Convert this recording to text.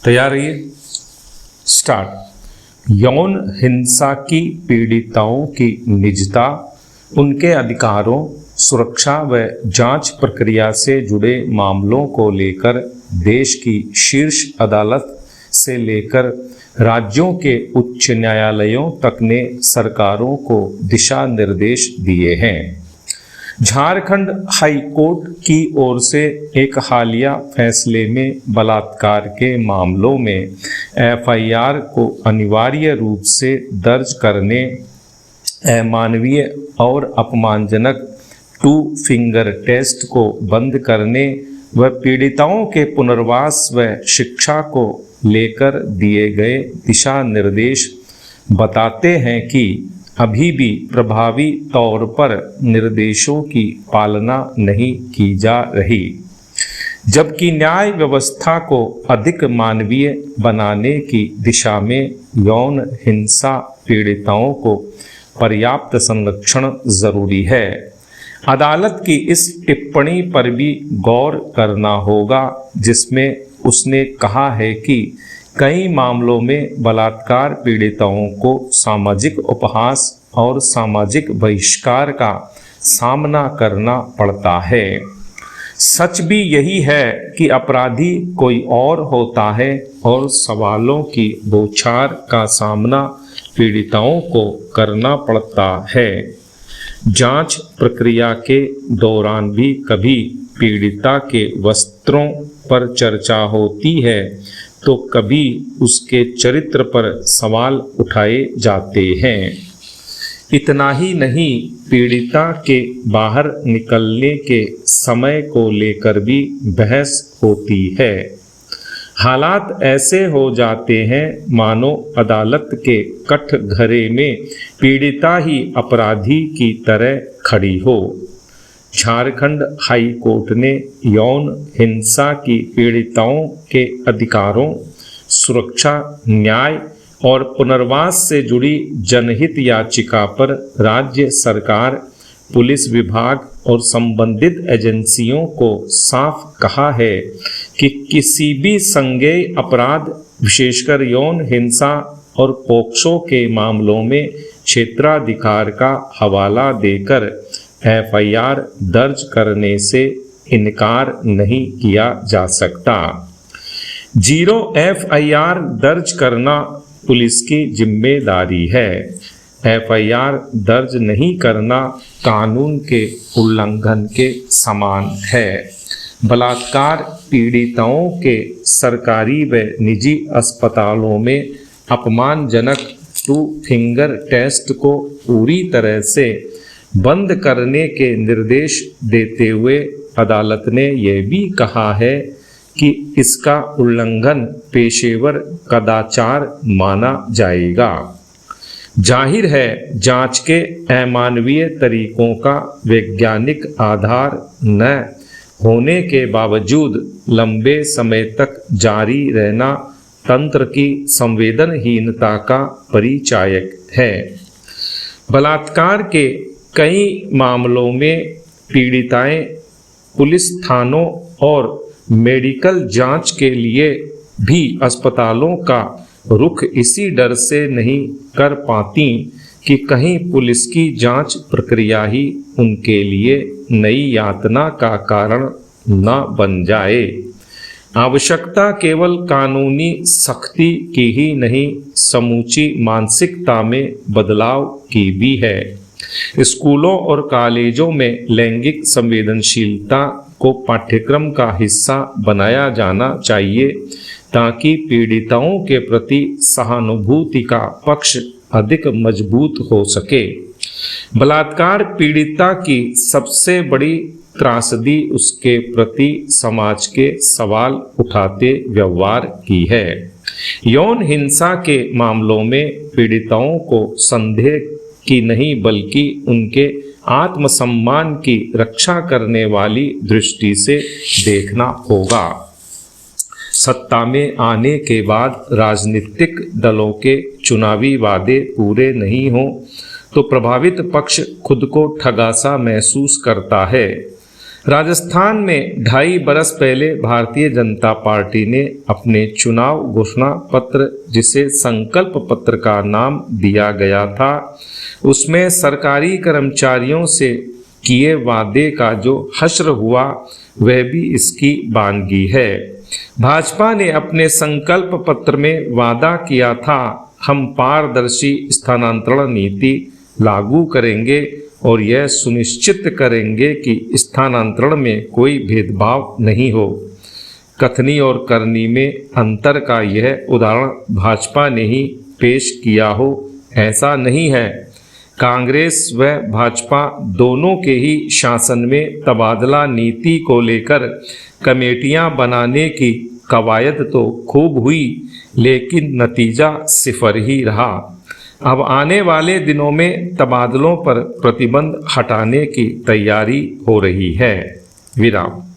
तैयार रहिए। स्टार्ट। यौन हिंसा की पीड़िताओं की निजता, उनके अधिकारों, सुरक्षा व जांच प्रक्रिया से जुड़े मामलों को लेकर देश की शीर्ष अदालत से लेकर राज्यों के उच्च न्यायालयों तक ने सरकारों को दिशा निर्देश दिए हैं। झारखंड हाई कोर्ट की ओर से एक हालिया फैसले में बलात्कार के मामलों में एफआईआर को अनिवार्य रूप से दर्ज करने, अमानवीय और अपमानजनक टू फिंगर टेस्ट को बंद करने व पीड़िताओं के पुनर्वास व शिक्षा को लेकर दिए गए दिशा निर्देश बताते हैं कि अभी भी प्रभावी तौर पर निर्देशों की पालना नहीं की जा रही, जबकि न्याय व्यवस्था को अधिक मानवीय बनाने की दिशा में यौन हिंसा पीड़िताओं को पर्याप्त संरक्षण जरूरी है। अदालत की इस टिप्पणी पर भी गौर करना होगा, जिसमें उसने कहा है कि कई मामलों में बलात्कार पीड़िताओं को सामाजिक उपहास और सामाजिक बहिष्कार का सामना करना पड़ता है। सच भी यही है कि अपराधी कोई और होता है और सवालों की बौछार का सामना पीड़िताओं को करना पड़ता है। जांच प्रक्रिया के दौरान भी कभी पीड़िता के वस्त्रों पर चर्चा होती है तो कभी उसके चरित्र पर सवाल उठाए जाते हैं। इतना ही नहीं, पीड़िता के बाहर निकलने के समय को लेकर भी बहस होती है। हालात ऐसे हो जाते हैं मानो अदालत के कठघरे में पीड़िता ही अपराधी की तरह खड़ी हो। झारखंड हाई कोर्ट ने यौन हिंसा की पीड़िताओं के अधिकारों, सुरक्षा, न्याय और पुनर्वास से जुड़ी जनहित याचिका पर राज्य सरकार, पुलिस विभाग और संबंधित एजेंसियों को साफ कहा है कि किसी भी संज्ञेय अपराध, विशेषकर यौन हिंसा और पोक्सो के मामलों में क्षेत्राधिकार का हवाला देकर एफआईआर दर्ज करने से इनकार नहीं किया जा सकता। जीरो एफआईआर दर्ज करना पुलिस की जिम्मेदारी है। एफआईआर दर्ज नहीं करना कानून के उल्लंघन के समान है। बलात्कार पीड़िताओं के सरकारी व निजी अस्पतालों में अपमानजनक टू फिंगर टेस्ट को पूरी तरह से बंद करने के निर्देश देते हुए अदालत ने यह भी कहा है कि इसका उल्लंघन पेशेवर कदाचार माना जाएगा। जाहिर है, जांच के अमानवीय तरीकों का वैज्ञानिक आधार न होने के बावजूद लंबे समय तक जारी रहना तंत्र की संवेदनहीनता का परिचायक है। बलात्कार के कई मामलों में पीड़िताएं पुलिस थानों और मेडिकल जांच के लिए भी अस्पतालों का रुख इसी डर से नहीं कर पाती कि कहीं पुलिस की जांच प्रक्रिया ही उनके लिए नई यातना का कारण न बन जाए। आवश्यकता केवल कानूनी सख्ती की ही नहीं, समूची मानसिकता में बदलाव की भी है। स्कूलों और कॉलेजों में लैंगिक संवेदनशीलता को पाठ्यक्रम का हिस्सा बनाया जाना चाहिए ताकि पीड़िताओं के प्रति सहानुभूति का पक्ष अधिक मजबूत हो सके। बलात्कार पीड़िता की सबसे बड़ी त्रासदी उसके प्रति समाज के सवाल उठाते व्यवहार की है। यौन हिंसा के मामलों में पीड़िताओं को संदेह की नहीं बल्कि उनके आत्मसम्मान की रक्षा करने वाली दृष्टि से देखना होगा। सत्ता में आने के बाद राजनीतिक दलों के चुनावी वादे पूरे नहीं हों तो प्रभावित पक्ष खुद को ठगा सा महसूस करता है। राजस्थान में 2.5 बरस पहले भारतीय जनता पार्टी ने अपने चुनाव घोषणा पत्र, जिसे संकल्प पत्र का नाम दिया गया था, उसमें सरकारी कर्मचारियों से किए वादे का जो हश्र हुआ वह भी इसकी वानगी है। भाजपा ने अपने संकल्प पत्र में वादा किया था, हम पारदर्शी स्थानांतरण नीति लागू करेंगे और यह सुनिश्चित करेंगे कि स्थानांतरण में कोई भेदभाव नहीं हो। कथनी और करनी में अंतर का यह उदाहरण भाजपा ने ही पेश किया हो, ऐसा नहीं है। कांग्रेस व भाजपा दोनों के ही शासन में तबादला नीति को लेकर कमेटियां बनाने की कवायद तो खूब हुई, लेकिन नतीजा सिफर ही रहा। अब आने वाले दिनों में तबादलों पर प्रतिबंध हटाने की तैयारी हो रही है। विराम।